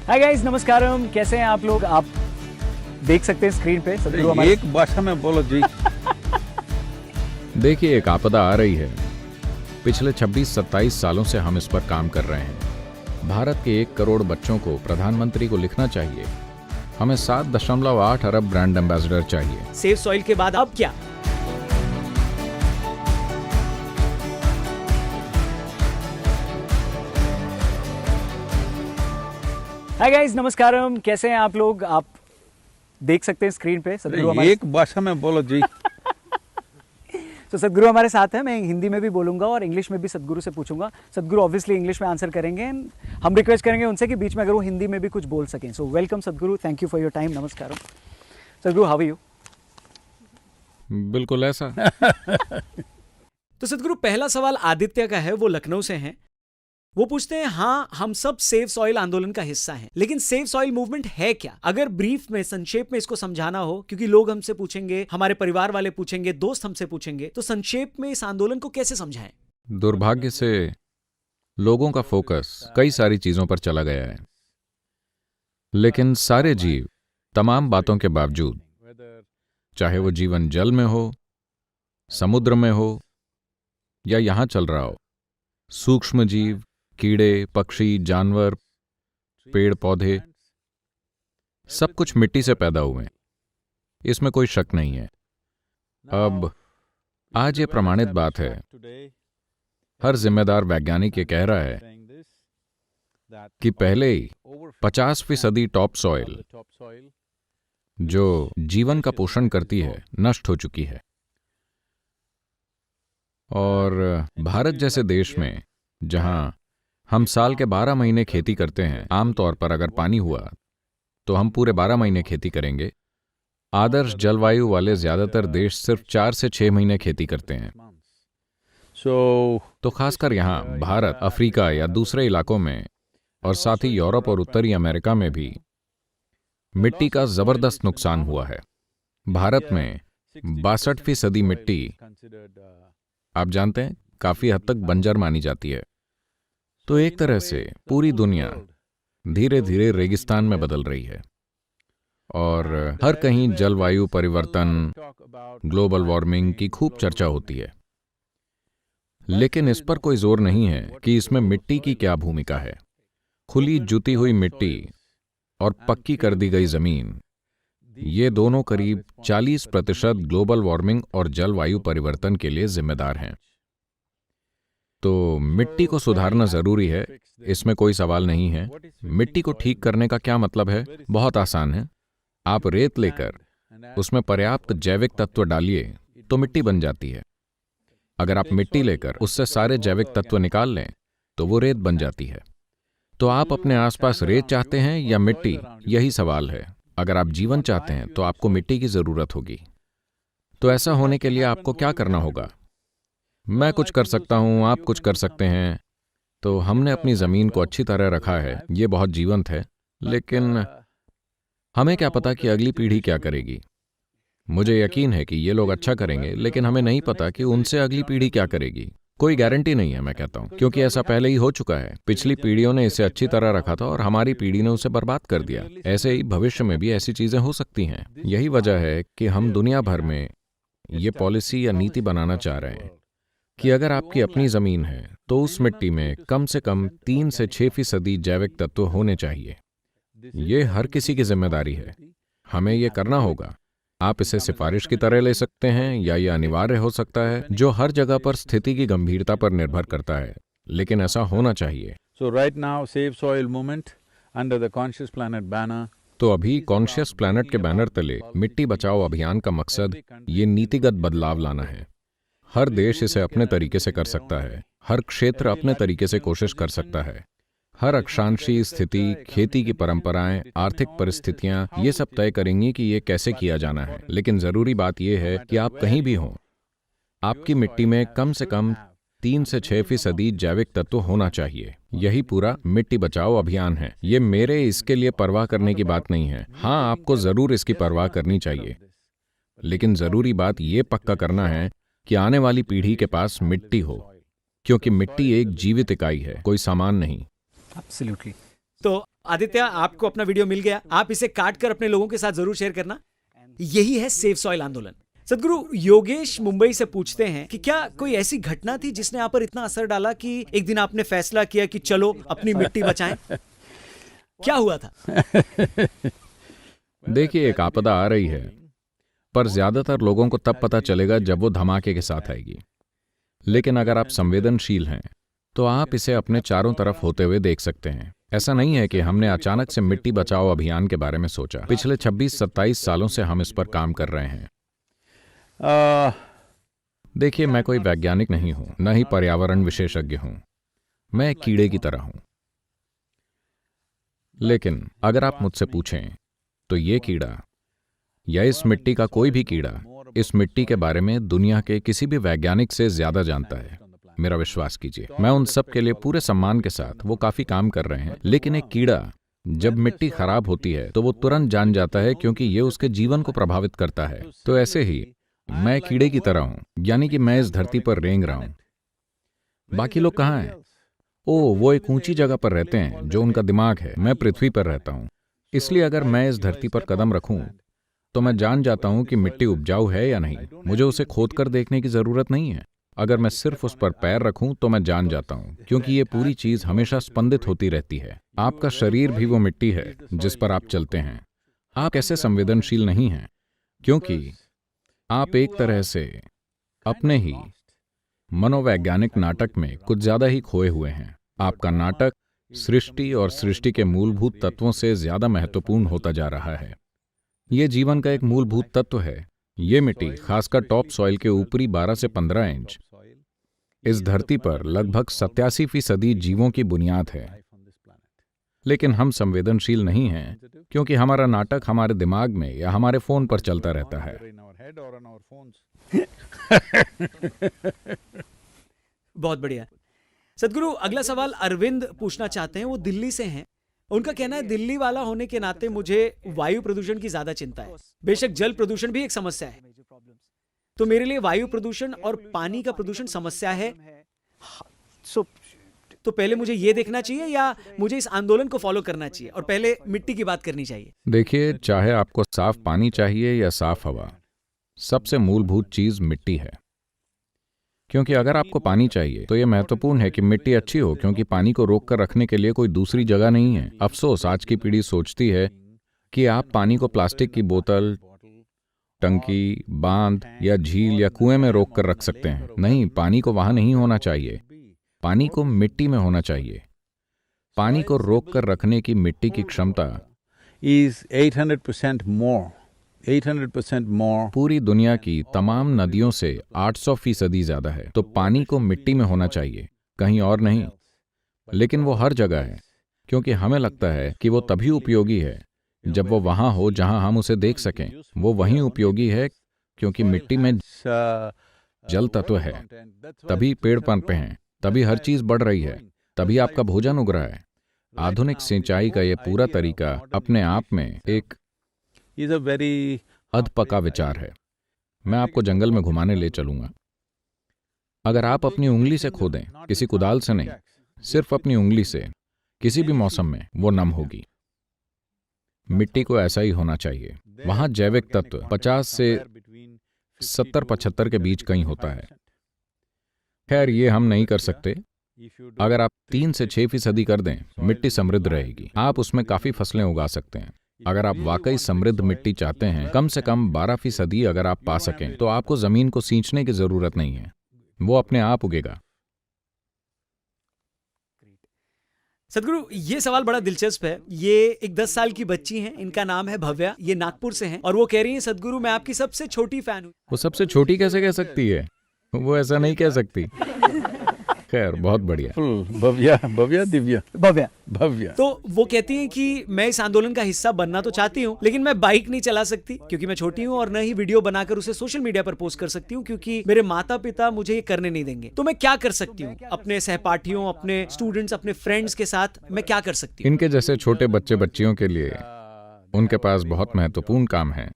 हाय guys, नमस्कारम। कैसे हैं आप लोग? आप देख सकते हैं स्क्रीन पे सदगुरु हमारे। एक भाषा में बोलो जी। देखिए, एक आपदा आ रही है। पिछले 26-27 सालों से हम इस पर काम कर रहे हैं। भारत के 1 करोड़ बच्चों को प्रधानमंत्री को लिखना चाहिए। हमें 7.8 अरब ब्रांड एम्बेसडर चाहिए। सेव सॉइल के बाद अब क्या? हाय गाइस, नमस्कारम। कैसे हैं आप लोग? आप देख सकते हैं स्क्रीन पे सदगुरु हमारे। एक भाषा में बोलो जी। तो सदगुरु हमारे साथ है। मैं हिंदी में भी बोलूंगा और इंग्लिश में भी सदगुरु से पूछूंगा। सदगुरु ऑब्वियसली इंग्लिश में आंसर करेंगे। हम रिक्वेस्ट करेंगे उनसे कि बीच में अगर वो हिंदी में भी कुछ बोल सकें। सो वेलकम सदगुरु, thank you for your time. नमस्कार सदगुरु, हाउ आर यू? बिल्कुल ऐसा। तो सदगुरु, पहला सवाल आदित्य का है। वो लखनऊ से हैं। वो पूछते हैं, हाँ हम सब सेव सॉइल आंदोलन का हिस्सा हैं, लेकिन सेव सॉइल मूवमेंट है क्या? अगर ब्रीफ में, संक्षेप में इसको समझाना हो, क्योंकि लोग हमसे पूछेंगे, हमारे परिवार वाले पूछेंगे, दोस्त हमसे पूछेंगे, तो संक्षेप में इस आंदोलन को कैसे समझाएं? दुर्भाग्य से लोगों का फोकस कई सारी चीजों पर चला गया है, लेकिन सारे जीव तमाम बातों के बावजूद, चाहे वो जीवन जल में हो, समुद्र में हो या यहां चल रहा हो, सूक्ष्म जीव, कीड़े, पक्षी, जानवर, पेड़ पौधे, सब कुछ मिट्टी से पैदा हुए हैं। इसमें कोई शक नहीं है। अब आज ये प्रमाणित बात है। हर जिम्मेदार वैज्ञानिक ये कह रहा है कि पहले ही 50% टॉप सॉइल, जो जीवन का पोषण करती है, नष्ट हो चुकी है। और भारत जैसे देश में, जहां हम साल के 12 महीने खेती करते हैं, आमतौर पर अगर पानी हुआ तो हम पूरे 12 महीने खेती करेंगे। आदर्श जलवायु वाले ज्यादातर देश सिर्फ 4 से 6 महीने खेती करते हैं। तो खासकर यहाँ भारत, अफ्रीका या दूसरे इलाकों में, और साथ ही यूरोप और उत्तरी अमेरिका में भी मिट्टी का जबरदस्त नुकसान हुआ है। भारत में 62% मिट्टी, आप जानते हैं, काफी हद तक बंजर मानी जाती है। तो एक तरह से पूरी दुनिया धीरे धीरे रेगिस्तान में बदल रही है और हर कहीं जलवायु परिवर्तन, ग्लोबल वार्मिंग की खूब चर्चा होती है। लेकिन इस पर कोई जोर नहीं है कि इसमें मिट्टी की क्या भूमिका है। खुली जुती हुई मिट्टी और पक्की कर दी गई जमीन, ये दोनों करीब 40% ग्लोबल वार्मिंग और जलवायु परिवर्तन के लिए जिम्मेदार हैं। तो मिट्टी को सुधारना जरूरी है, इसमें कोई सवाल नहीं है। मिट्टी को ठीक करने का क्या मतलब है? बहुत आसान है। आप रेत लेकर उसमें पर्याप्त जैविक तत्व डालिए तो मिट्टी बन जाती है। अगर आप मिट्टी लेकर उससे सारे जैविक तत्व निकाल लें तो वो रेत बन जाती है। तो आप अपने आसपास रेत चाहते हैं या मिट्टी? यही सवाल है। अगर आप जीवन चाहते हैं तो आपको मिट्टी की जरूरत होगी। तो ऐसा होने के लिए आपको क्या करना होगा? मैं कुछ कर सकता हूं, आप कुछ कर सकते हैं। तो हमने अपनी जमीन को अच्छी तरह रखा है, ये बहुत जीवंत है, लेकिन हमें क्या पता कि अगली पीढ़ी क्या करेगी। मुझे यकीन है कि ये लोग अच्छा करेंगे, लेकिन हमें नहीं पता कि उनसे अगली पीढ़ी क्या करेगी। कोई गारंटी नहीं है, मैं कहता हूं, क्योंकि ऐसा पहले ही हो चुका है। पिछली पीढ़ियों ने इसे अच्छी तरह रखा था और हमारी पीढ़ी ने उसे बर्बाद कर दिया। ऐसे ही भविष्य में भी ऐसी चीजें हो सकती हैं। यही वजह है कि हम दुनिया भर में ये पॉलिसी या नीति बनाना चाह रहे हैं कि अगर आपकी अपनी जमीन है तो उस मिट्टी में कम से कम 3 से 6% जैविक तत्व होने चाहिए। ये हर किसी की जिम्मेदारी है। हमें ये करना होगा। आप इसे सिफारिश की तरह ले सकते हैं या ये अनिवार्य हो सकता है, जो हर जगह पर स्थिति की गंभीरता पर निर्भर करता है, लेकिन ऐसा होना चाहिए। So right now, Save Soil movement under the Conscious Planet banner. तो अभी कॉन्शियस प्लैनेट के बैनर तले मिट्टी बचाओ अभियान का मकसद ये नीतिगत बदलाव लाना है। हर देश इसे अपने तरीके से कर सकता है, हर क्षेत्र अपने तरीके से कोशिश कर सकता है। हर अक्षांशीय स्थिति, खेती की परंपराएं, आर्थिक परिस्थितियां, ये सब तय करेंगी कि ये कैसे किया जाना है। लेकिन जरूरी बात यह है कि आप कहीं भी हों, आपकी मिट्टी में कम से कम 3 से 6% जैविक तत्व होना चाहिए। यही पूरा मिट्टी बचाओ अभियान है। ये मेरे इसके लिए परवाह करने की बात नहीं है। हाँ, आपको जरूर इसकी परवाह करनी चाहिए, लेकिन जरूरी बात ये पक्का करना है कि आने वाली पीढ़ी के पास मिट्टी हो, क्योंकि मिट्टी एक जीवित इकाई है, कोई सामान नहीं। एब्सोल्युटली। तो आदित्य, आपको अपना वीडियो मिल गया, आप इसे काट कर अपने लोगों के साथ जरूर शेयर करना। यही है सेव सॉइल आंदोलन। सदगुरु योगेश मुंबई से पूछते हैं कि क्या कोई ऐसी घटना थी जिसने आप पर इतना असर डाला कि एक दिन आपने फैसला किया कि चलो अपनी मिट्टी बचाएं? क्या हुआ था? देखिए, एक आपदा आ रही है, पर ज्यादातर लोगों को तब पता चलेगा जब वो धमाके के साथ आएगी। लेकिन अगर आप संवेदनशील हैं तो आप इसे अपने चारों तरफ होते हुए देख सकते हैं। ऐसा नहीं है कि हमने अचानक से मिट्टी बचाओ अभियान के बारे में सोचा। पिछले 26-27 सालों से हम इस पर काम कर रहे हैं। देखिए, मैं कोई वैज्ञानिक नहीं हूं, न ही पर्यावरण विशेषज्ञ हूं। मैं एक कीड़े की तरह हूं। लेकिन अगर आप मुझसे पूछें तो ये कीड़ा या इस मिट्टी का कोई भी कीड़ा इस मिट्टी के बारे में दुनिया के किसी भी वैज्ञानिक से ज्यादा जानता है। मेरा विश्वास कीजिए। मैं उन सब के लिए पूरे सम्मान के साथ, वो काफी काम कर रहे हैं। लेकिन एक कीड़ा जब मिट्टी खराब होती है तो वो तुरंत जान जाता है, क्योंकि ये उसके जीवन को प्रभावित करता है। तो ऐसे ही मैं कीड़े की तरह हूं, यानी कि मैं इस धरती पर रेंग रहा हूं। बाकी लोग कहाँ हैं? वो एक ऊंची जगह पर रहते हैं जो उनका दिमाग है। मैं पृथ्वी पर रहता हूं। इसलिए अगर मैं इस धरती पर कदम रखूं तो मैं जान जाता हूं कि मिट्टी उपजाऊ है या नहीं। मुझे उसे खोद कर देखने की जरूरत नहीं है। अगर मैं सिर्फ उस पर पैर रखूं तो मैं जान जाता हूं, क्योंकि ये पूरी चीज हमेशा स्पंदित होती रहती है। आपका शरीर भी वो मिट्टी है जिस पर आप चलते हैं। आप कैसे संवेदनशील नहीं हैं? क्योंकि आप एक तरह से अपने ही मनोवैज्ञानिक नाटक में कुछ ज्यादा ही खोए हुए हैं। आपका नाटक सृष्टि और सृष्टि के मूलभूत तत्वों से ज्यादा महत्वपूर्ण होता जा रहा है। ये जीवन का एक मूलभूत तत्व है। ये मिट्टी, खासकर टॉप सॉइल के ऊपरी 12 से 15 इंच, इस धरती पर लगभग 87% जीवों की बुनियाद है। लेकिन हम संवेदनशील नहीं हैं, क्योंकि हमारा नाटक हमारे दिमाग में या हमारे फोन पर चलता रहता है। बहुत बढ़िया। सदगुरु, अगला सवाल अरविंद पूछना चाहते हैं। वो दिल्ली से हैं। उनका कहना है, दिल्ली वाला होने के नाते मुझे वायु प्रदूषण की ज्यादा चिंता है। बेशक जल प्रदूषण भी एक समस्या है, तो मेरे लिए वायु प्रदूषण और पानी का प्रदूषण समस्या है। तो पहले मुझे ये देखना चाहिए या मुझे इस आंदोलन को फॉलो करना चाहिए और पहले मिट्टी की बात करनी चाहिए? देखिए, चाहे आपको साफ पानी चाहिए या साफ हवा, सबसे मूलभूत चीज मिट्टी है। क्योंकि अगर आपको पानी चाहिए तो यह महत्वपूर्ण है कि मिट्टी अच्छी हो, क्योंकि पानी को रोक कर रखने के लिए कोई दूसरी जगह नहीं है। अफसोस, आज की पीढ़ी सोचती है कि आप पानी को प्लास्टिक की बोतल, टंकी, बांध या झील या कुएं में रोक कर रख सकते हैं। नहीं, पानी को वहां नहीं होना चाहिए। पानी को मिट्टी में होना चाहिए। पानी को रोक कर रखने की मिट्टी की क्षमता is 800% more पूरी दुनिया की तमाम नदियों से 800% ज्यादा है। तो पानी को मिट्टी में होना चाहिए, कहीं और नहीं। लेकिन वो हर जगह है, क्योंकि हमें लगता है कि वो तभी उपयोगी है जब वो वहां हो जहां हम उसे देख सकें। वो वहीं उपयोगी है क्योंकि मिट्टी में जल तत्व है, तभी पेड़ पनपे हैं, तभी हर चीज बढ़ रही है, तभी आपका भोजन उग रहा है। आधुनिक सिंचाई का ये पूरा तरीका अपने आप में एक अधपका विचार है। मैं आपको जंगल में घुमाने ले चलूंगा। अगर आप अपनी उंगली से खोदें, किसी कुदाल से नहीं, सिर्फ अपनी उंगली से, किसी भी मौसम में वो नम होगी। मिट्टी को ऐसा ही होना चाहिए। वहां जैविक तत्व 50 से 70-75 के बीच कहीं होता है। खैर, ये हम नहीं कर सकते। अगर आप 3 से 6% कर दें, मिट्टी समृद्ध रहेगी। आप उसमें काफी फसलें उगा सकते हैं। अगर आप वाकई समृद्ध मिट्टी चाहते हैं, कम से कम 12% अगर आप पा सकें, तो आपको जमीन को सींचने की जरूरत नहीं है, वो अपने आप उगेगा। सदगुरु, ये सवाल बड़ा दिलचस्प है। ये एक 10 साल की बच्ची हैं, इनका नाम है भव्या, ये नागपुर से हैं और वो कह रही हैं, सदगुरु मैं आपकी सबसे छोटी फैन हूँ। वो सबसे छोटी कैसे कह सकती है? वो ऐसा नहीं कह सकती। खैर, बहुत बढ़िया। भव्या। तो वो कहती हैं कि मैं इस आंदोलन का हिस्सा बनना तो चाहती हूँ, लेकिन मैं बाइक नहीं चला सकती क्योंकि मैं छोटी हूँ, और न ही वीडियो बनाकर उसे सोशल मीडिया पर पोस्ट कर सकती हूँ क्योंकि मेरे माता पिता मुझे ये करने नहीं देंगे। तो मैं क्या कर सकती हूँ? अपने सहपाठियों, अपने स्टूडेंट्स, अपने फ्रेंड्स के साथ मैं क्या कर सकती हूँ? इनके जैसे छोटे बच्चे बच्चियों के लिए उनके पास बहुत महत्वपूर्ण काम है।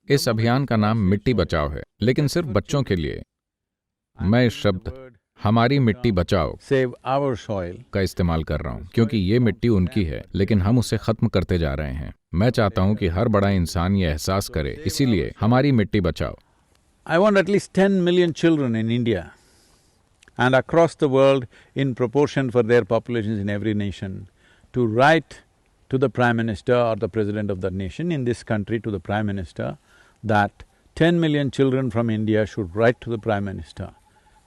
इस अभियान का नाम मिट्टी बचाओ है, लेकिन सिर्फ बच्चों के लिए मैं इस शब्द हमारी मिट्टी बचाओ save our soil. का इस्तेमाल कर रहा हूँ, क्योंकि ये मिट्टी उनकी है, लेकिन हम उसे खत्म करते जा रहे हैं। मैं चाहता हूँ कि हर बड़ा इंसान ये एहसास करे, इसीलिए हमारी मिट्टी बचाओ। I want at least 10 million children in India and across the world in proportion for their populations in every nation to write to the Prime Minister or the President of the nation, in this country to the Prime Minister, that 10 million children from India should write to the Prime Minister,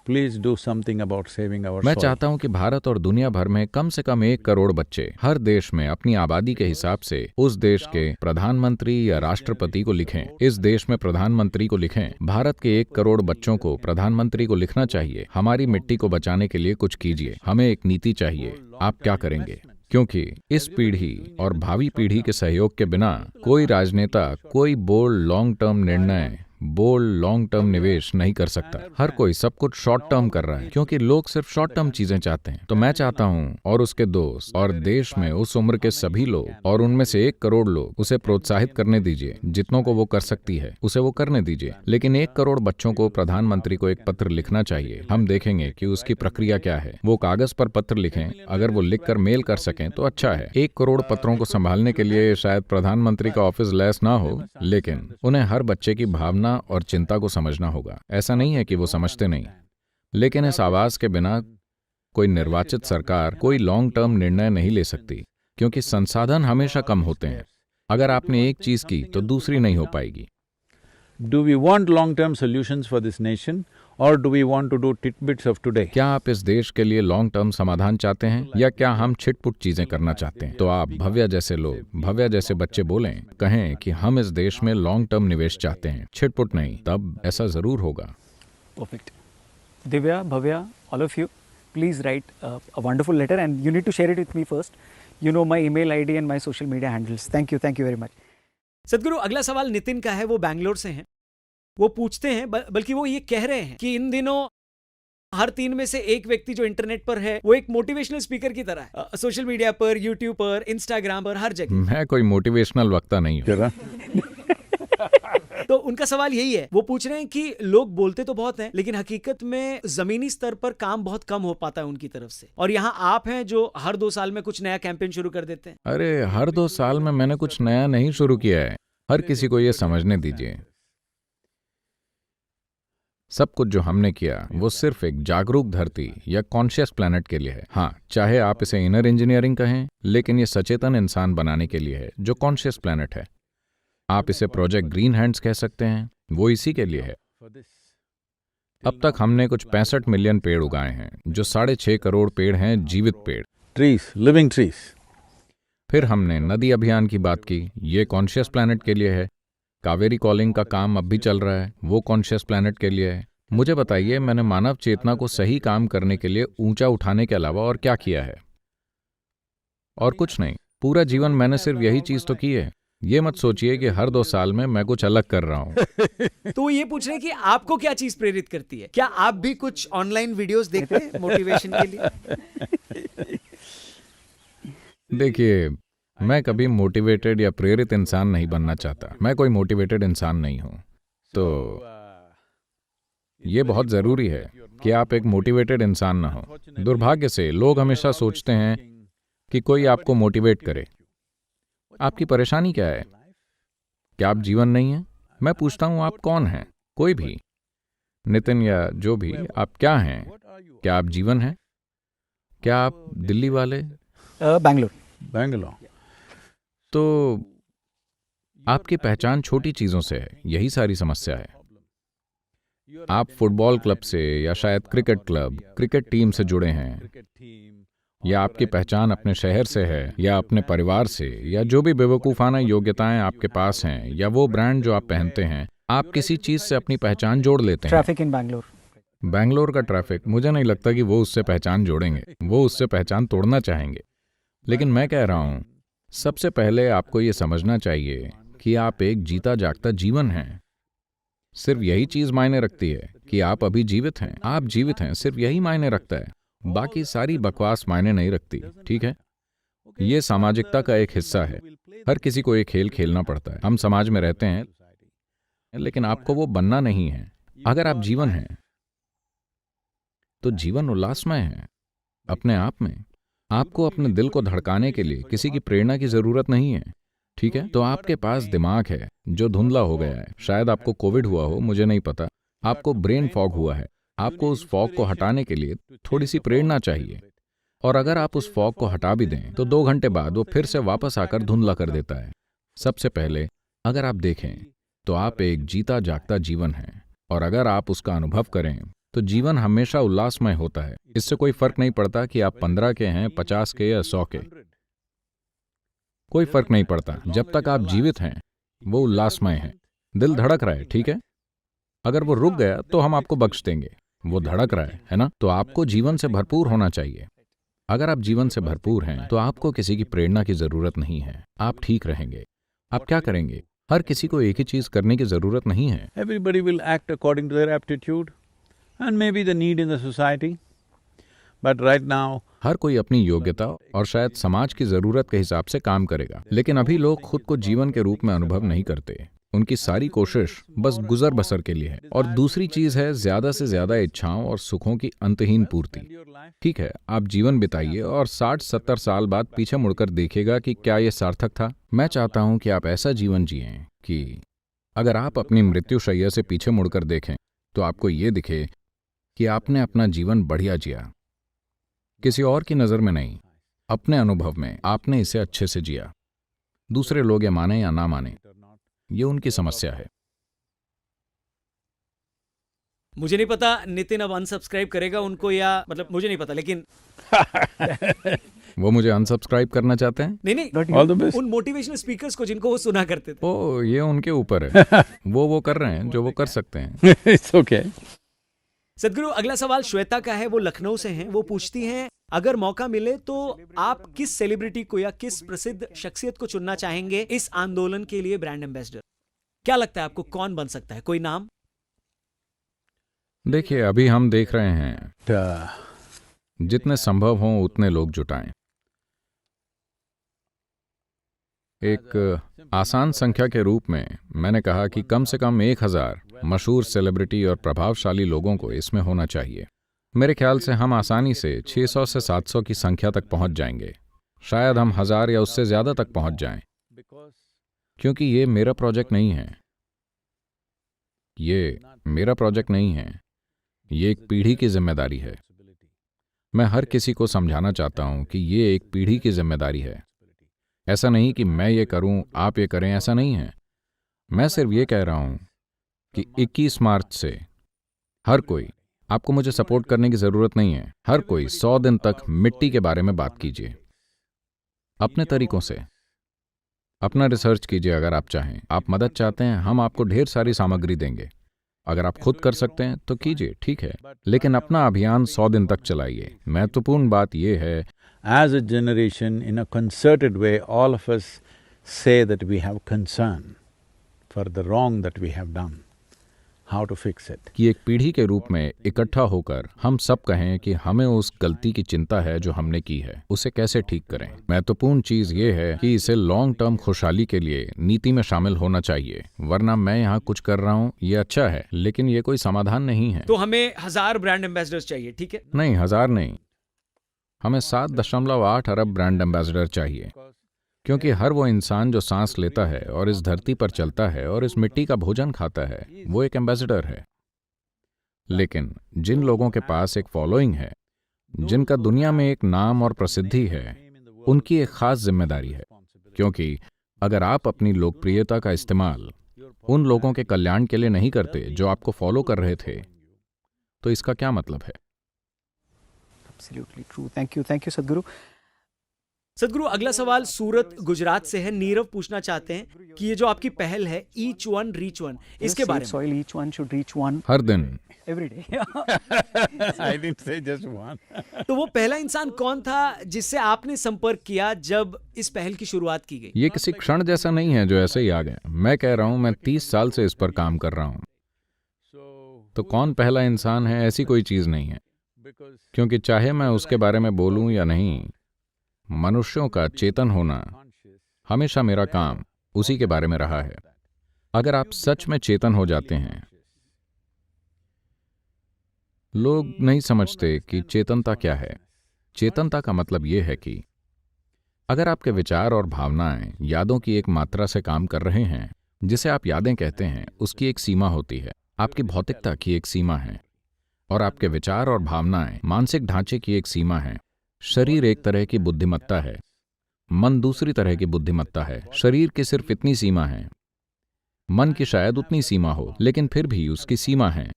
please do something about saving our मैं soil. चाहता हूं कि भारत और दुनिया भर में कम से कम 1 करोड़ बच्चे हर देश में अपनी आबादी के हिसाब से उस देश के प्रधानमंत्री या राष्ट्रपति को लिखें। इस देश में प्रधानमंत्री को लिखें। भारत के 1 करोड़ बच्चों को प्रधानमंत्री को लिखना चाहिए, हमारी मिट्टी को बचाने के लिए कुछ कीजिए, हमें एक नीति चाहिए, आप क्या करेंगे? क्योंकि इस पीढ़ी और भावी पीढ़ी के सहयोग के बिना कोई राजनेता कोई बोल्ड लॉन्ग टर्म निर्णय, बोल्ड लॉन्ग टर्म निवेश नहीं कर सकता। हर कोई सब कुछ शॉर्ट टर्म कर रहा है, क्योंकि लोग सिर्फ शॉर्ट टर्म चीजें चाहते हैं। तो मैं चाहता हूं, और उसके दोस्त और देश में उस उम्र के सभी लोग, और उनमें से 1 करोड़ लोग, उसे प्रोत्साहित करने दीजिए। जितनों को वो कर सकती है उसे वो करने दीजिए, लेकिन 1 करोड़ बच्चों को प्रधानमंत्री को एक पत्र लिखना चाहिए। हम देखेंगे कि उसकी प्रक्रिया क्या है। वो कागज पर पत्र लिखें, अगर वो लिखकर मेल कर सकें तो अच्छा है। 1 करोड़ पत्रों को संभालने के लिए शायद प्रधानमंत्री का ऑफिस लैस ना हो, लेकिन उन्हें हर बच्चे की भावना और चिंता को समझना होगा। ऐसा नहीं है कि वो समझते नहीं, लेकिन इस आवाज के बिना कोई निर्वाचित सरकार कोई लॉन्ग टर्म निर्णय नहीं ले सकती, क्योंकि संसाधन हमेशा कम होते हैं। अगर आपने एक चीज की तो दूसरी नहीं हो पाएगी। Do we want long-term solutions for this nation or do we want to do tidbits of today? क्या आप इस देश के लिए लॉन्ग टर्म समाधान चाहते हैं या क्या हम छिटपुट चीजें करना चाहते हैं? तो आप भव्या जैसे लोग, भव्या जैसे बच्चे बोलें, कहें कि हम इस देश में लॉन्ग टर्म निवेश चाहते हैं, छिटपुट नहीं, तब ऐसा जरूर होगा। Perfect. Divya, Bhavya, all of you, please write a wonderful letter and you need to share it with me first. You know my email ID and my social media handles. Thank you very much. सदगुरु, अगला सवाल नितिन का है। वो बैंगलोर से हैं। वो पूछते हैं, बल्कि वो ये कह रहे हैं कि इन दिनों हर 3 में से एक व्यक्ति जो इंटरनेट पर है वो एक मोटिवेशनल स्पीकर की तरह है। सोशल मीडिया पर, यूट्यूब पर, इंस्टाग्राम पर, हर जगह। मैं कोई मोटिवेशनल वक्ता नहीं हूँ। जरा तो उनका सवाल यही है, वो पूछ रहे हैं कि लोग बोलते तो बहुत हैं, लेकिन हकीकत में जमीनी स्तर पर काम बहुत कम हो पाता है उनकी तरफ से। और यहाँ आप हैं जो हर 2 साल में कुछ नया कैंपेन शुरू कर देते हैं। अरे हर 2 साल में मैंने कुछ नया नहीं शुरू किया है। हर किसी को ये समझने दीजिए, सब कुछ जो हमने किया वो सिर्फ एक जागरूक धरती या कॉन्शियस प्लैनेट के लिए है। हाँ, चाहे आप इसे इनर इंजीनियरिंग कहें, लेकिन ये सचेतन इंसान बनाने के लिए है जो कॉन्शियस प्लैनेट है। आप इसे प्रोजेक्ट ग्रीन हैंड्स कह सकते हैं, वो इसी के लिए है। अब तक हमने कुछ 65 मिलियन पेड़ उगाए हैं, जो 6.5 करोड़ पेड़ हैं, जीवित पेड़, trees, living trees. फिर हमने नदी अभियान की बात की, ये कॉन्शियस प्लैनेट के लिए है। कावेरी कॉलिंग का काम अब भी चल रहा है, वो कॉन्शियस प्लैनेट के लिए है। मुझे बताइए, मैंने मानव चेतना को सही काम करने के लिए ऊंचा उठाने के अलावा और क्या किया है? और कुछ नहीं। पूरा जीवन मैंने सिर्फ यही चीज तो की है। ये मत सोचिए कि हर 2 साल में मैं कुछ अलग कर रहा हूँ। तो ये पूछ रहे हैं कि आपको क्या चीज प्रेरित करती है? क्या आप भी कुछ ऑनलाइन वीडियोस देखते हैं मोटिवेशन के लिए? देखिए, मैं कभी मोटिवेटेड या प्रेरित इंसान नहीं बनना चाहता। मैं कोई मोटिवेटेड इंसान नहीं हूँ। तो ये बहुत जरूरी है कि आप एक मोटिवेटेड इंसान ना हो। दुर्भाग्य से लोग हमेशा सोचते हैं कि कोई आपको मोटिवेट करे। आपकी परेशानी क्या है? क्या आप जीवन नहीं है? मैं पूछता हूँ, आप कौन हैं? कोई भी, नितिन या जो भी, आप क्या हैं? क्या आप जीवन हैं? क्या आप दिल्ली वाले? Bangalore. तो आपकी पहचान छोटी चीजों से है, यही सारी समस्या है। आप फुटबॉल क्लब से या शायद क्रिकेट क्लब, क्रिकेट टीम से जुड़े हैं, या आपकी पहचान अपने शहर से है, या अपने परिवार से, या जो भी बेवकूफाना योग्यताएं आपके पास हैं, या वो ब्रांड जो आप पहनते हैं। आप किसी चीज से अपनी पहचान जोड़ लेते हैं। Traffic in Bangalore. बैंगलोर का ट्रैफिक, मुझे नहीं लगता कि वो उससे पहचान जोड़ेंगे, वो उससे पहचान तोड़ना चाहेंगे। लेकिन मैं कह रहा हूं, सबसे पहले आपको ये समझना चाहिए कि आप एक जीता जागता जीवन हैं। सिर्फ यही चीज मायने रखती है कि आप अभी जीवित हैं। आप जीवित हैं, सिर्फ यही मायने रखता है। बाकी सारी बकवास मायने नहीं रखती, ठीक है? ये सामाजिकता का एक हिस्सा है। हर किसी को ये खेल खेलना पड़ता है। हम समाज में रहते हैं, लेकिन आपको वो बनना नहीं है। अगर आप जीवन हैं, तो जीवन उल्लासमय है अपने आप में। आपको अपने दिल को धड़काने के लिए किसी की प्रेरणा की जरूरत नहीं है, ठीक है? तो आपके पास दिमाग है जो धुंधला हो गया है। शायद आपको कोविड हुआ हो, मुझे नहीं पता। आपको ब्रेन फॉग हुआ है। आपको उस फॉग को हटाने के लिए थोड़ी सी प्रेरणा चाहिए, और अगर आप उस फॉग को हटा भी दें तो 2 घंटे बाद वो फिर से वापस आकर धुंधला कर देता है। सबसे पहले अगर आप देखें तो आप एक जीता जागता जीवन है, और अगर आप उसका अनुभव करें तो जीवन हमेशा उल्लासमय होता है। इससे कोई फर्क नहीं पड़ता कि आप 15 के हैं, 50 के या 100 के, कोई फर्क नहीं पड़ता। जब तक आप जीवित हैं वो उल्लासमय है। दिल धड़क रहा है, ठीक है? अगर वो रुक गया तो हम आपको बख्श देंगे। वो धड़क रहा है ना? तो आपको जीवन से भरपूर होना चाहिए। अगर आप जीवन से भरपूर हैं तो आपको किसी की प्रेरणा की जरूरत नहीं है। आप ठीक रहेंगे। आप क्या करेंगे? हर किसी को एक ही चीज करने की जरूरत नहीं है। Everybody will act according to their aptitude and maybe the need in the society. But right now, हर कोई अपनी योग्यता और शायद समाज की जरूरत के हिसाब से काम करेगा, लेकिन अभी लोग खुद को जीवन के रूप में अनुभव नहीं करते। उनकी सारी कोशिश बस गुजर बसर के लिए है। और दूसरी चीज है ज्यादा से ज्यादा इच्छाओं और सुखों की अंतहीन पूर्ति। ठीक है, आप जीवन बिताइए और 60-70 साल बाद पीछे मुड़कर देखिएगा कि क्या ये सार्थक था। मैं चाहता हूं कि आप ऐसा जीवन जिएं कि अगर आप अपनी मृत्युशैया से पीछे मुड़कर देखें तो आपको ये दिखे कि आपने अपना जीवन बढ़िया जिया, किसी और की नजर में नहीं, अपने अनुभव में आपने इसे अच्छे से जिया। दूसरे लोग ये माने या ना माने, ये उनकी समस्या है। मुझे नहीं पता नितिन अब अनसब्सक्राइब करेगा उनको या मतलब मुझे नहीं पता, लेकिन वो मुझे अनसब्सक्राइब करना चाहते हैं। नहीं all the best. उन मोटिवेशनल स्पीकर्स को जिनको वो सुना करते थे। ओ, ये उनके ऊपर है। वो कर रहे हैं जो वो कर सकते हैं। It's okay. सदगुरु, अगला सवाल श्वेता का है। वो लखनऊ से हैं। वो पूछती हैं, अगर मौका मिले तो आप किस सेलिब्रिटी को या किस प्रसिद्ध शख्सियत को चुनना चाहेंगे इस आंदोलन के लिए ब्रांड एम्बेसडर? क्या लगता है आपको कौन बन सकता है? कोई नाम? देखिए, अभी हम देख रहे हैं जितने संभव हों उतने लोग जुटाएं। एक आसान संख्या के रूप में मैंने कहा कि कम से कम 1000 मशहूर सेलिब्रिटी और प्रभावशाली लोगों को इसमें होना चाहिए। मेरे ख्याल से हम आसानी से 600 से 700 की संख्या तक पहुंच जाएंगे। शायद हम 1000 या उससे ज्यादा तक पहुंच जाएं, क्योंकि ये मेरा प्रोजेक्ट नहीं है। ये मेरा प्रोजेक्ट नहीं है, ये एक पीढ़ी की जिम्मेदारी है। मैं हर किसी को समझाना चाहता हूं कि ये एक पीढ़ी की जिम्मेदारी है। ऐसा नहीं कि मैं ये करूं, आप ये करें, ऐसा नहीं है। मैं सिर्फ ये कह रहा हूं कि 21 मार्च से हर कोई, आपको मुझे सपोर्ट करने की जरूरत नहीं है, हर कोई 100 दिन तक मिट्टी के बारे में बात कीजिए अपने तरीकों से। अपना रिसर्च कीजिए। अगर आप चाहें, आप मदद चाहते हैं, हम आपको ढेर सारी सामग्री देंगे। अगर आप खुद कर सकते हैं तो कीजिए, ठीक है, लेकिन अपना अभियान 100 दिन तक चलाइए। महत्वपूर्ण बात यह है, As a generation, in a concerted way, all of us say that we have concern for the wrong that we have done, how to fix it. कि एक पीढ़ी के रूप में इकट्ठा होकर हम सब कहें कि हमें उस गलती की चिंता है जो हमने की है, उसे कैसे ठीक करें। महत्वपूर्ण चीज ये है कि इसे लॉन्ग टर्म खुशहाली के लिए नीति में शामिल होना चाहिए। वरना मैं यहाँ कुछ कर रहा हूँ, ये अच्छा है, लेकिन ये कोई समाधान नहीं है। तो हमें 1000 ब्रांड एम्बेसडर्स चाहिए, ठीक है? नहीं, 1000 नहीं, हमें 7.8 अरब ब्रांड एम्बेसडर चाहिए, क्योंकि हर वो इंसान जो सांस लेता है और इस धरती पर चलता है और इस मिट्टी का भोजन खाता है, वो एक एम्बेसडर है। लेकिन जिन लोगों के पास एक फॉलोइंग है, जिनका दुनिया में एक नाम और प्रसिद्धि है, उनकी एक खास जिम्मेदारी है। क्योंकि अगर आप अपनी लोकप्रियता का इस्तेमाल उन लोगों के कल्याण के लिए नहीं करते जो आपको फॉलो कर रहे थे, तो इसका क्या मतलब है? Absolutely true. Thank you, सदगुरु. सदगुरु, अगला सवाल सूरत गुजरात से है। नीरव पूछना चाहते हैं कि ये जो आपकी पहल है ईच वन रीच वन, इसके बारे में। Soil, each one should reach one हर दिन। every day. I didn't say just one. तो वो पहला इंसान कौन था जिससे आपने संपर्क किया जब इस पहल की शुरुआत की गई? ये किसी क्षण जैसा नहीं है जो ऐसे ही आ गया। मैं कह रहा हूं, मैं 30 साल से इस पर काम कर रहा हूं। तो कौन पहला इंसान है, ऐसी कोई चीज नहीं है। क्योंकि चाहे मैं उसके बारे में बोलूं या नहीं, मनुष्यों का चेतन होना हमेशा मेरा काम उसी के बारे में रहा है। अगर आप सच में चेतन हो जाते हैं लोग नहीं समझते कि चेतनता क्या है। चेतनता का मतलब ये है कि अगर आपके विचार और भावनाएं यादों की एक मात्रा से काम कर रहे हैं, जिसे आप यादें कहते हैं, उसकी एक सीमा होती है। आपकी भौतिकता की एक सीमा है और आपके विचार और भावनाएं मानसिक ढांचे की एक सीमा है। शरीर एक तरह की बुद्धिमत्ता है, मन दूसरी तरह की बुद्धिमत्ता है। शरीर की सिर्फ इतनी सीमा है, मन की शायद उतनी सीमा हो, लेकिन फिर भी उसकी सीमा है।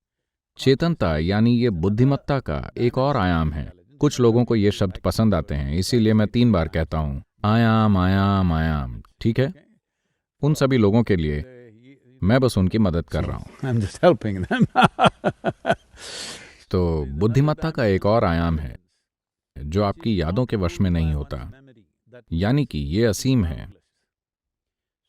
चेतनता यानी ये बुद्धिमत्ता का एक और आयाम है। कुछ लोगों को ये शब्द पसंद आते हैं, इसीलिए मैं 3 बार कहता हूं, आयाम आयाम आयाम। ठीक है, उन सभी लोगों के लिए मैं बस उनकी मदद कर रहा हूं। I'm just helping them. तो बुद्धिमत्ता का एक और आयाम है जो आपकी यादों के वश में नहीं होता, यानी कि ये असीम है।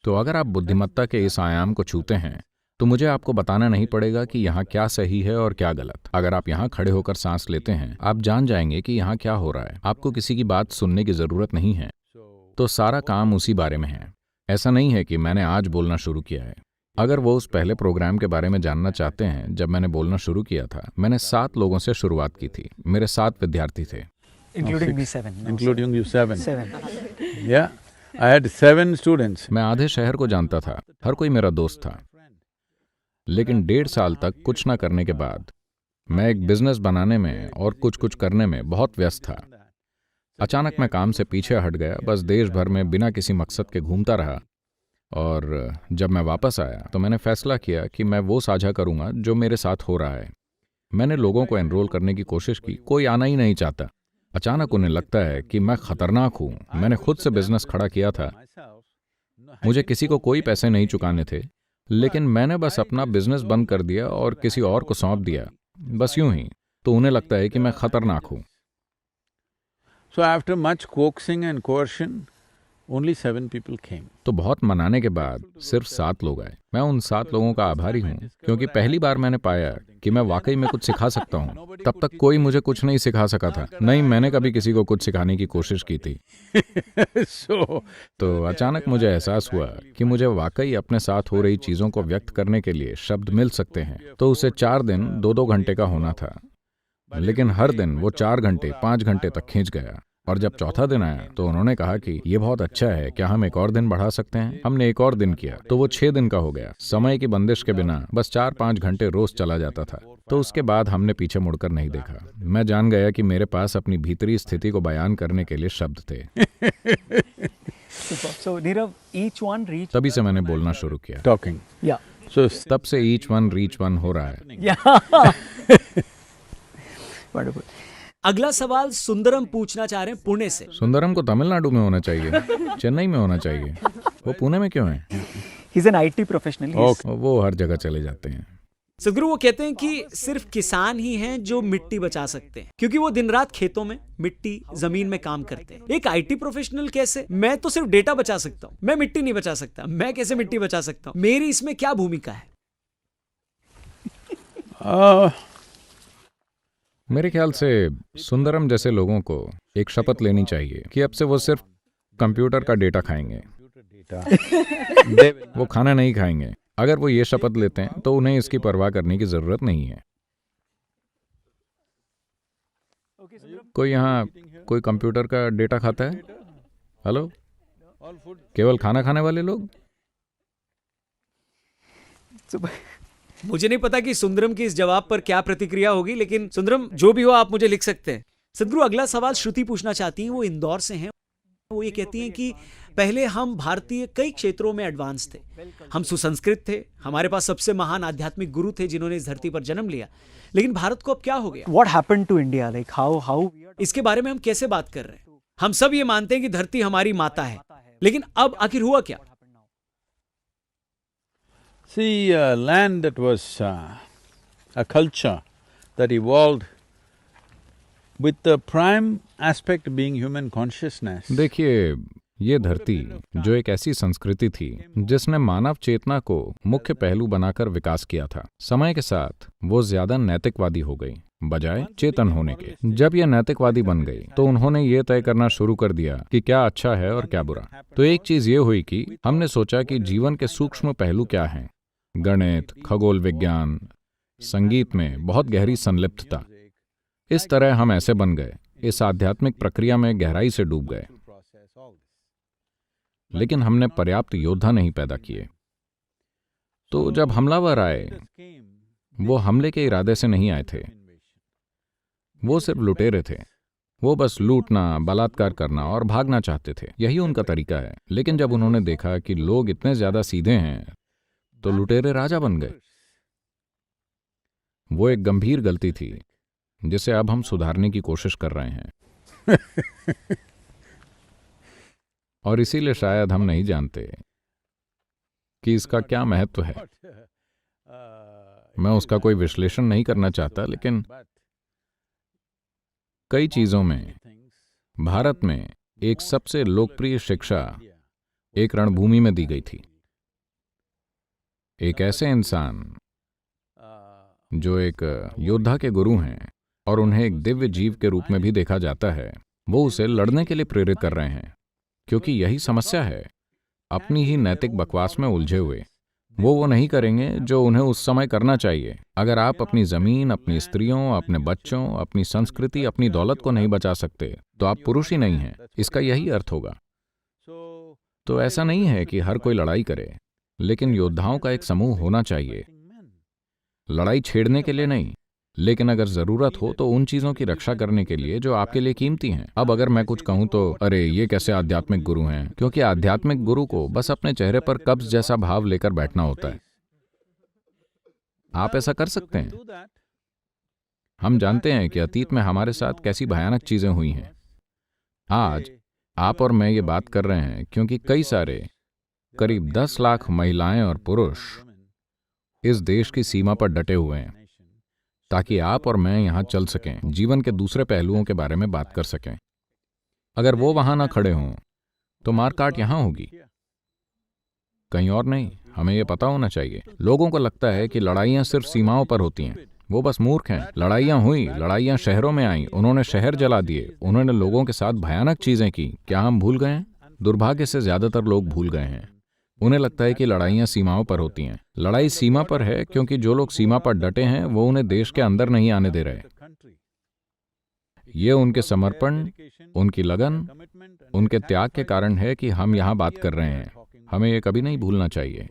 तो अगर आप बुद्धिमत्ता के इस आयाम को छूते हैं तो मुझे आपको बताना नहीं पड़ेगा कि यहाँ क्या सही है और क्या गलत। अगर आप यहाँ खड़े होकर सांस लेते हैं, आप जान जाएंगे कि यहाँ क्या हो रहा है। आपको किसी की बात सुनने की जरूरत नहीं है। तो सारा काम उसी बारे में है। ऐसा नहीं है कि मैंने आज बोलना शुरू किया है। अगर वो उस पहले प्रोग्राम के बारे में जानना चाहते हैं, जब मैंने बोलना शुरू किया था, मैंने 7 लोगों से शुरुआत की थी। मेरे 7 विद्यार्थी थे, Including me, 7. No, Including you 7. 7. Yeah, I had 7 students. मैं आधे शहर को जानता था, हर कोई मेरा दोस्त था। लेकिन 1.5 साल तक कुछ न करने के बाद मैं एक बिजनेस बनाने में और कुछ करने में बहुत व्यस्त था। अचानक मैं काम से पीछे हट गया, बस देश भर में बिना किसी मकसद के घूमता रहा। और जब मैं वापस आया तो मैंने फैसला किया कि मैं वो साझा करूंगा जो मेरे साथ हो रहा है। मैंने लोगों को एनरोल करने की कोशिश की, कोई आना ही नहीं चाहता। अचानक उन्हें लगता है कि मैं खतरनाक हूं। मैंने खुद से बिजनेस खड़ा किया था, मुझे किसी को कोई पैसे नहीं चुकाने थे, लेकिन मैंने बस अपना बिजनेस बंद कर दिया और किसी और को सौंप दिया, बस यूं ही। तो उन्हें लगता है कि मैं खतरनाक हूं। So after much coaxing and coercion, only 7 people came. तो बहुत मनाने के बाद सिर्फ 7 लोग आए। मैं उन 7 लोगों का आभारी हूं, क्योंकि पहली बार मैंने पाया कि मैं वाकई में कुछ सिखा सकता हूं। तब तक कोई मुझे कुछ नहीं सिखा सका था, नहीं मैंने कभी किसी को कुछ सिखाने की कोशिश की थी। तो अचानक मुझे एहसास हुआ कि मुझे वाकई अपने साथ हो रही चीजों को व्यक्त करने के लिए शब्द मिल सकते हैं। तो उसे 4 दिन 2-2 घंटे का होना था, लेकिन हर दिन वो 4 घंटे 5 घंटे तक खींच गया। और जब चौथा दिन आया तो उन्होंने कहा कि ये बहुत अच्छा है, क्या हम एक और दिन बढ़ा सकते हैं? हमने एक और दिन किया तो वो 6 दिन का हो गया। समय की बंदिश के बिना बस 4-5 घंटे रोज चला जाता था। तो उसके बाद हमने पीछे मुड़कर नहीं देखा। मैं जान गया कि मेरे पास अपनी भीतरी स्थिति को बयान करने के लिए शब्द थे। So Nirav, each one reach. तभी से मैंने बोलना शुरू किया। Talking. Yeah. So तब से each one reach one हो रहा है। Yeah. Wonderful. अगला सवाल सुंदरम पूछना चाह रहे हैं पुणे से। सुंदरम को तमिलनाडु में होना चाहिए, चेन्नई में होना चाहिए। वो पुणे में क्यों है? He's an IT professional. He's- वो हर जगह चले जाते हैं। सदगुरु वो कहते हैं कि सिर्फ किसान ही हैं जो मिट्टी बचा सकते हैं, क्योंकि वो दिन रात खेतों में मिट्टी जमीन में काम करते हैं। एक आईटी प्रोफेशनल कैसे? मैं तो सिर्फ डेटा बचा सकता हूँ, मैं मिट्टी नहीं बचा सकता। मैं कैसे मिट्टी बचा सकता हूँ? मेरी इसमें क्या भूमिका है? मेरे ख्याल से सुंदरम जैसे लोगों को एक शपथ लेनी चाहिए कि अब से वो सिर्फ कंप्यूटर का डेटा खाएंगे, वो खाना नहीं खाएंगे। अगर वो ये शपथ लेते हैं तो उन्हें इसकी परवाह करने की जरूरत नहीं है। कोई यहाँ कोई कंप्यूटर का डेटा खाता है? हेलो, केवल खाना खाने वाले लोग? मुझे नहीं पता कि सुंदरम की इस जवाब पर क्या प्रतिक्रिया होगी, लेकिन सुंदरम जो भी हो आप मुझे लिख सकते हैं। सदगुरु अगला सवाल श्रुति पूछना चाहती हैं, वो इंदौर से हैं। वो ये कहती हैं कि पहले हम भारतीय कई क्षेत्रों में एडवांस थे, हम सुसंस्कृत थे, हमारे पास सबसे महान आध्यात्मिक गुरु थे जिन्होंने इस धरती पर जन्म लिया, लेकिन भारत को अब क्या हो गया? What happened to India? Like how? इसके बारे में हम कैसे बात कर रहे हैं? हम सब ये मानते हैं कि धरती हमारी माता है, लेकिन अब आखिर हुआ क्या? See, a land that was a culture that evolved with the prime aspect being human consciousness. देखिए, ये धरती जो एक ऐसी संस्कृति थी जिसने मानव चेतना को मुख्य पहलू बनाकर विकास किया था, समय के साथ वो ज्यादा नैतिकवादी हो गई बजाय चेतन होने के। जब ये नैतिकवादी बन गई तो उन्होंने ये तय करना शुरू कर दिया कि क्या अच्छा है और क्या बुरा। तो एक चीज ये हुई कि हमने सोचा कि जीवन के सूक्ष्म पहलू क्या हैं। गणित, खगोल विज्ञान, संगीत में बहुत गहरी संलिप्तता, इस तरह हम ऐसे बन गए, इस आध्यात्मिक प्रक्रिया में गहराई से डूब गए, लेकिन हमने पर्याप्त योद्धा नहीं पैदा किए। तो जब हमलावर आए, वो हमले के इरादे से नहीं आए थे, वो सिर्फ लुटेरे थे। वो बस लूटना, बलात्कार करना और भागना चाहते थे, यही उनका तरीका है। लेकिन जब उन्होंने देखा कि लोग इतने ज्यादा सीधे हैं, तो लुटेरे राजा बन गए। वो एक गंभीर गलती थी जिसे अब हम सुधारने की कोशिश कर रहे हैं। और इसीलिए शायद हम नहीं जानते कि इसका क्या महत्व है। मैं उसका कोई विश्लेषण नहीं करना चाहता, लेकिन कई चीजों में भारत में एक सबसे लोकप्रिय शिक्षा एक रणभूमि में दी गई थी। एक ऐसे इंसान जो एक योद्धा के गुरु हैं और उन्हें एक दिव्य जीव के रूप में भी देखा जाता है, वो उसे लड़ने के लिए प्रेरित कर रहे हैं, क्योंकि यही समस्या है। अपनी ही नैतिक बकवास में उलझे हुए वो नहीं करेंगे जो उन्हें उस समय करना चाहिए। अगर आप अपनी जमीन, अपनी स्त्रियों, अपने बच्चों, अपनी संस्कृति, अपनी दौलत को नहीं बचा सकते, तो आप पुरुष ही नहीं हैं। इसका यही अर्थ होगा। तो ऐसा नहीं है कि हर कोई लड़ाई करे, लेकिन योद्धाओं का एक समूह होना चाहिए, लड़ाई छेड़ने के लिए नहीं, लेकिन अगर जरूरत हो तो उन चीजों की रक्षा करने के लिए जो आपके लिए कीमती हैं। अब अगर मैं कुछ कहूं तो अरे ये कैसे आध्यात्मिक गुरु हैं, क्योंकि आध्यात्मिक गुरु को बस अपने चेहरे पर कब्ज जैसा भाव लेकर बैठना होता है। आप ऐसा कर सकते हैं। हम जानते हैं कि अतीत में हमारे साथ कैसी भयानक चीजें हुई हैं। आज आप और मैं ये बात कर रहे हैं क्योंकि कई सारे, करीब 10 लाख महिलाएं और पुरुष इस देश की सीमा पर डटे हुए हैं, ताकि आप और मैं यहां चल सकें, जीवन के दूसरे पहलुओं के बारे में बात कर सकें। अगर वो वहां ना खड़े हों तो मारकाट यहां होगी, कहीं और नहीं। हमें यह पता होना चाहिए। लोगों को लगता है कि लड़ाइयां सिर्फ सीमाओं पर होती हैं। वो बस मूर्ख हैं। लड़ाइयां हुई, लड़ाइयां शहरों में आईं, उन्होंने शहर जला दिए, उन्होंने लोगों के साथ भयानक चीजें की। क्या हम भूल गए हैं? दुर्भाग्य से ज्यादातर लोग भूल गए हैं। उन्हें लगता है कि लड़ाइयां सीमाओं पर होती हैं। लड़ाई सीमा पर है क्योंकि जो लोग सीमा पर डटे हैं वो उन्हें देश के अंदर नहीं आने दे रहे। ये उनके समर्पण, उनकी लगन, उनके त्याग के कारण है कि हम यहाँ बात कर रहे हैं। हमें ये कभी नहीं भूलना चाहिए।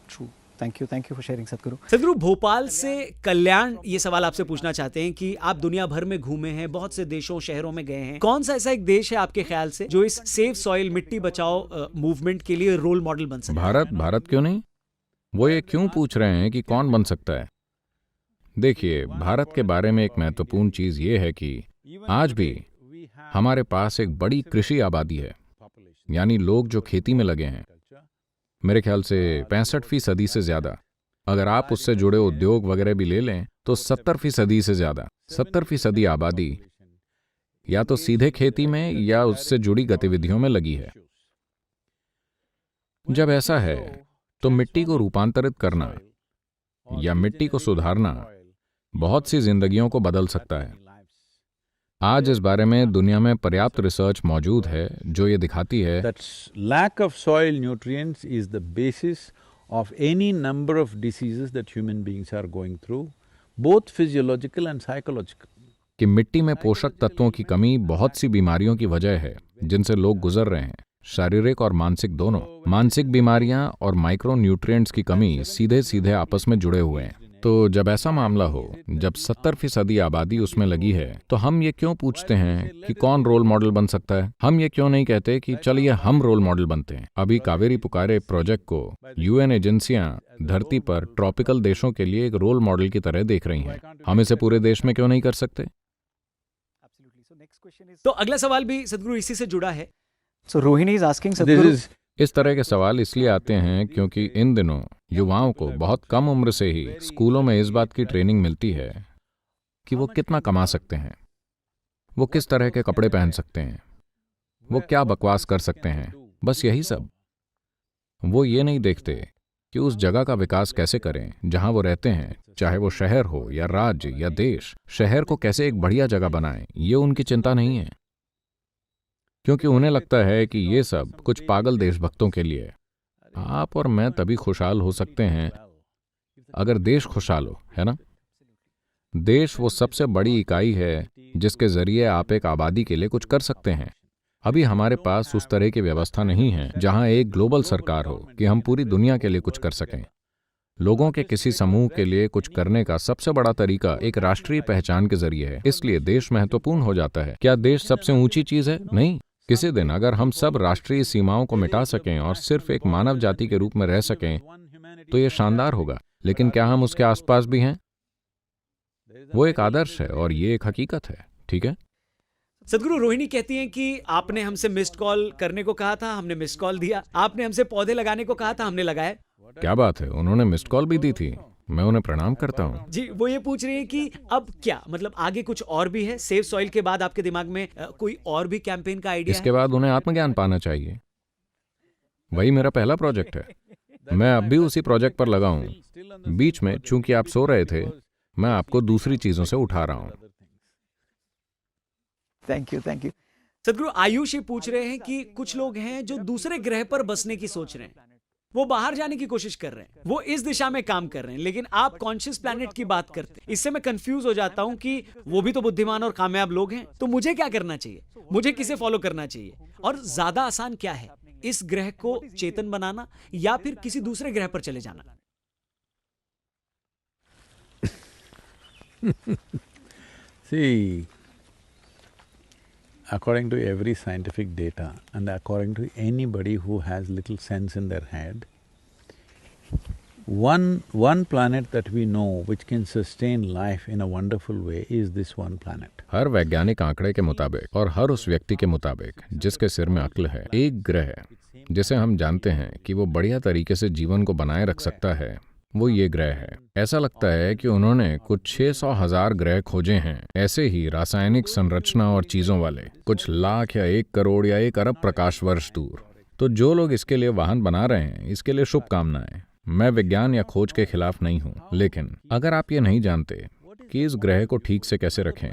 True. Thank you for sharing, सदगुरु। सदगुरु, भोपाल से कल्याण ये सवाल आपसे पूछना चाहते हैं कि आप दुनिया भर में घूमे हैं, बहुत से देशों, शहरों में गए हैं। कौन सा ऐसा एक देश है आपके ख्याल से जो इस सेफ सॉइल, मिट्टी बचाओ मूवमेंट के लिए रोल मॉडल बन सके? भारत क्यों नहीं? वो ये क्यों पूछ रहे हैं कि कौन बन सकता है? देखिए, भारत के बारे में एक महत्वपूर्ण चीज ये है कि आज भी हमारे पास एक बड़ी कृषि आबादी है, यानी लोग जो खेती में लगे हैं। मेरे ख्याल से 65% से ज्यादा। अगर आप उससे जुड़े उद्योग वगैरह भी ले लें तो 70% से ज्यादा, 70% आबादी या तो सीधे खेती में या उससे जुड़ी गतिविधियों में लगी है। जब ऐसा है तो मिट्टी को रूपांतरित करना या मिट्टी को सुधारना बहुत सी जिंदगियों को बदल सकता है। आज इस बारे में दुनिया में पर्याप्त रिसर्च मौजूद है जो ये दिखाती है that lack of soil nutrients is the basis of any number of diseases that human beings are going through, both physiological and psychological. कि मिट्टी में पोषक तत्वों की कमी बहुत सी बीमारियों की वजह है जिनसे लोग गुजर रहे हैं, शारीरिक और मानसिक दोनों। मानसिक बीमारियां और माइक्रो न्यूट्रिएंट्स की कमी सीधे सीधे आपस में जुड़े हुए हैं। तो जब ऐसा मामला हो, जब 70% आबादी उसमें लगी है, तो हम ये क्यों पूछते हैं कि कौन रोल मॉडल बन सकता है? हम ये क्यों नहीं कहते कि चलिए हम रोल मॉडल बनते हैं? अभी कावेरी पुकारे प्रोजेक्ट को UN एजेंसियां धरती पर ट्रॉपिकल देशों के लिए एक रोल मॉडल की तरह देख रही हैं। हम इसे पूरे देश में क्यों नहीं कर सकते? तो अगला सवाल भी सदगुरु इसी से जुड़ा है। So Rohini is asking, This सदगुरु, is इस तरह के सवाल इसलिए आते हैं क्योंकि इन दिनों युवाओं को बहुत कम उम्र से ही स्कूलों में इस बात की ट्रेनिंग मिलती है कि वो कितना कमा सकते हैं, वो किस तरह के कपड़े पहन सकते हैं, वो क्या बकवास कर सकते हैं, बस यही सब। वो ये नहीं देखते कि उस जगह का विकास कैसे करें जहां वो रहते हैं, चाहे वो शहर हो या राज्य या देश। शहर को कैसे एक बढ़िया जगह बनाएं, ये उनकी चिंता नहीं है, क्योंकि उन्हें लगता है कि ये सब कुछ पागल देशभक्तों के लिए। आप और मैं तभी खुशहाल हो सकते हैं अगर देश खुशहाल हो, है ना? देश वो सबसे बड़ी इकाई है जिसके जरिए आप एक आबादी के लिए कुछ कर सकते हैं। अभी हमारे पास उस तरह की व्यवस्था नहीं है जहां एक ग्लोबल सरकार हो कि हम पूरी दुनिया के लिए कुछ कर सकें। लोगों के किसी समूह के लिए कुछ करने का सबसे बड़ा तरीका एक राष्ट्रीय पहचान के जरिए है, इसलिए देश महत्वपूर्ण हो जाता है। क्या देश सबसे ऊंची चीज है? नहीं। किसी दिन अगर हम सब राष्ट्रीय सीमाओं को मिटा सकें और सिर्फ एक मानव जाति के रूप में रह सकें तो ये शानदार होगा। लेकिन क्या हम उसके आसपास भी हैं? वो एक आदर्श है और ये एक हकीकत है, ठीक है? सदगुरु, रोहिणी कहती हैं कि आपने हमसे मिस्ड कॉल करने को कहा था, हमने मिस्ड कॉल दिया। आपने हमसे पौधे लगाने को कहा था, हमने लगाए। क्या बात है, उन्होंने मिस्ड कॉल भी दी थी। मैं उन्हें प्रणाम करता हूँ। जी, वो ये पूछ रही हैं कि अब क्या मतलब आगे कुछ और भी है? सेव सॉइल के बाद आपके दिमाग में कोई और भी कैंपेन का आइडिया इसके बाद उन्हें आत्मज्ञान पाना चाहिए। वही मेरा पहला प्रोजेक्ट है। मैं अब भी उसी प्रोजेक्ट पर लगा हूँ। बीच में चूंकि आप सो रहे थे, मैं आपको दूसरी चीजों से उठा रहा हूँ। Thank you, thank you. सदगुरु, आयुष ये पूछ रहे हैं कि कुछ लोग हैं जो दूसरे ग्रह पर बसने की सोच रहे हैं, वो बाहर जाने की कोशिश कर रहे हैं, वो इस दिशा में काम कर रहे हैं, लेकिन आप कॉन्शियस प्लैनेट की बात करते हैं। इससे मैं कंफ्यूज हो जाता हूं कि वो भी तो बुद्धिमान और कामयाब लोग हैं, तो मुझे क्या करना चाहिए? मुझे किसे फॉलो करना चाहिए? और ज्यादा आसान क्या है, इस ग्रह को चेतन बनाना या फिर किसी दूसरे ग्रह पर चले जाना? See, according to every scientific data and according to anybody who has little sense in their head, one planet that we know which can sustain life in a wonderful way is this one planet. हर वैज्ञानिक आंकड़े के मुताबिक और हर उस व्यक्ति के मुताबिक जिसके सिर में अक्ल है, एक ग्रह जिसे हम जानते हैं कि वो बढ़िया तरीके से जीवन को बनाए रख सकता है, वो ये ग्रह है। ऐसा लगता है कि उन्होंने कुछ 600,000 ग्रह खोजे हैं, ऐसे ही रासायनिक संरचना और चीजों वाले, कुछ लाख या 1 करोड़ या 1 अरब प्रकाश वर्ष दूर। तो जो लोग इसके लिए वाहन बना रहे हैं, इसके लिए शुभकामनाएं। मैं विज्ञान या खोज के खिलाफ नहीं हूं, लेकिन अगर आप ये नहीं जानते कि इस ग्रह को ठीक से कैसे रखें,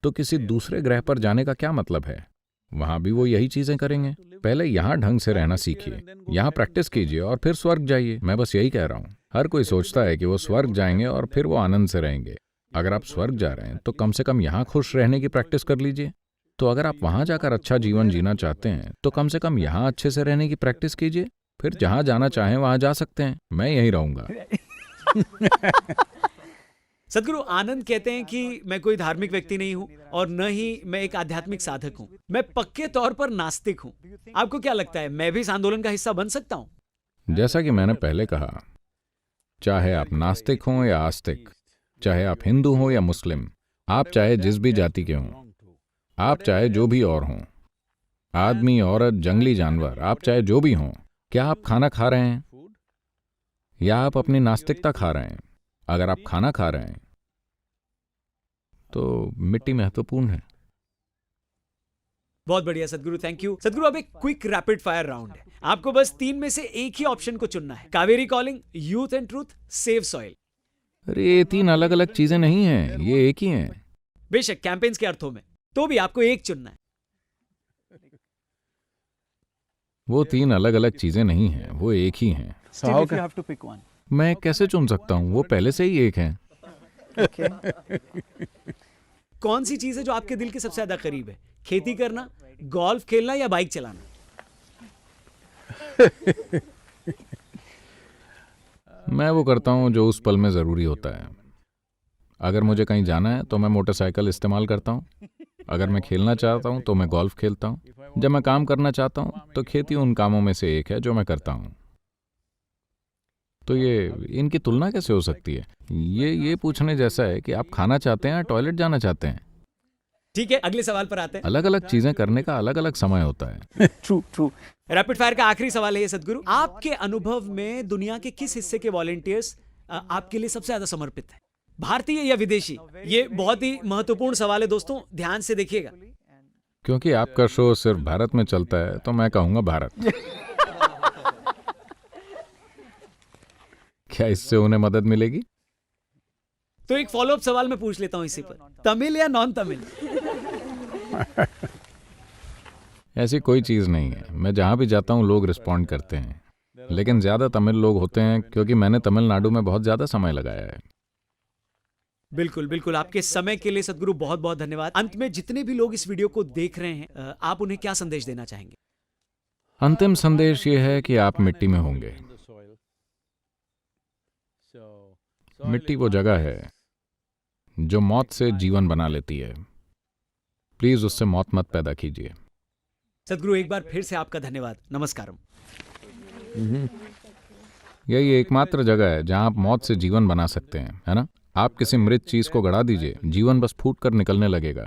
तो किसी दूसरे ग्रह पर जाने का क्या मतलब है? वहां भी वो यही चीजें करेंगे। पहले यहाँ ढंग से रहना सीखिए, यहाँ प्रैक्टिस कीजिए और फिर स्वर्ग जाइए। मैं बस यही कह रहा हूँ। हर कोई सोचता है कि वो स्वर्ग जाएंगे और फिर वो आनंद से रहेंगे। अगर आप स्वर्ग जा रहे हैं तो कम से कम यहाँ खुश रहने की प्रैक्टिस कर लीजिए। तो अगर आप वहां जाकर अच्छा जीवन जीना चाहते हैं तो कम से कम यहाँ अच्छे से रहने की प्रैक्टिस कीजिए, फिर जहां जाना चाहें वहां जा सकते हैं। मैं यहीं रहूंगा। सदगुरु, आनंद कहते हैं कि मैं कोई धार्मिक व्यक्ति नहीं हूं और न ही मैं एक आध्यात्मिक साधक हूं, मैं पक्के तौर पर नास्तिक हूं। आपको क्या लगता है, मैं भी इस आंदोलन का हिस्सा बन सकता हूं? जैसा कि मैंने पहले कहा, चाहे आप नास्तिक हों या आस्तिक, चाहे आप हिंदू हों या मुस्लिम, आप चाहे जिस भी जाति के हों, आप चाहे जो भी और हों, आदमी, औरत, जंगली जानवर, आप चाहे जो भी हों, क्या आप खाना खा रहे हैं या आप अपनी नास्तिकता खा रहे हैं? अगर आप खाना खा रहे हैं तो मिट्टी महत्वपूर्ण है। बहुत बढ़िया सदगुरु, थैंक यू। सदगुरु, अब एक क्विक रैपिड फायर राउंड है। आपको बस 3 में से एक ही ऑप्शन को चुनना है। Kaveri calling, youth and truth, save soil. अरे ये 3 अलग अलग चीजें नहीं हैं, ये एक ही हैं। बेशक कैंपेन्स के अर्थों में, तो भी आपको एक चुनना है। वो 3 अलग अलग चीजें नहीं हैं, वो एक ही हैं। Still, if you have to pick one. मैं कैसे चुन सकता हूँ? वो पहले से ही एक हैं। Okay. कौन सी चीज है जो आपके दिल के सबसे ज्यादा करीब है? खेती करना, गोल्फ खेलना या बाइक चलाना? मैं वो करता हूँ जो उस पल में जरूरी होता है। अगर मुझे कहीं जाना है तो मैं मोटरसाइकिल इस्तेमाल करता हूँ। अगर मैं खेलना चाहता हूँ तो मैं गोल्फ खेलता हूँ। जब मैं काम करना चाहता हूँ तो खेती उन कामों में से एक है जो मैं करता हूँ। तो ये इनकी तुलना कैसे हो सकती है? ये पूछने जैसा है कि आप खाना चाहते हैं या टॉयलेट जाना चाहते हैं। ठीक है, अगले सवाल पर आते हैं। अलग अलग चीजें करने का अलग अलग समय होता है। True, true. रैपिड फायर का आखिरी सवाल है ये सदगुरु, आपके अनुभव में दुनिया के किस हिस्से के वॉलंटियर्स आपके लिए सबसे ज्यादा समर्पित है? भारतीय या विदेशी? ये बहुत ही महत्वपूर्ण सवाल है दोस्तों, ध्यान से देखिएगा। क्योंकि आपका शो सिर्फ भारत में चलता है तो मैं कहूंगा भारत। क्या इससे उन्हें मदद मिलेगी? तो एक फॉलोअप सवाल मैं पूछ लेता हूं इसी पर, तमिल या नॉन तमिल? ऐसी कोई चीज नहीं है। मैं जहां भी जाता हूं लोग रिस्पॉन्ड करते हैं, लेकिन ज्यादा तमिल लोग होते हैं क्योंकि मैंने तमिलनाडु में बहुत ज्यादा समय लगाया है। बिल्कुल बिल्कुल, आपके समय के लिए सदगुरु बहुत बहुत धन्यवाद। अंत में जितने भी लोग इस वीडियो को देख रहे हैं, आप उन्हें क्या संदेश देना चाहेंगे? अंतिम संदेश ये है कि आप मिट्टी में होंगे। मिट्टी वो जगह है जो मौत से जीवन बना लेती है। प्लीज उससे मौत मत पैदा कीजिए। सदगुरु एक बार फिर से आपका धन्यवाद। नमस्कारम। यही एकमात्र जगह है जहां आप मौत से जीवन बना सकते हैं, है ना? आप किसी मृत चीज को गड़ा दीजिए, जीवन बस फूट कर निकलने लगेगा।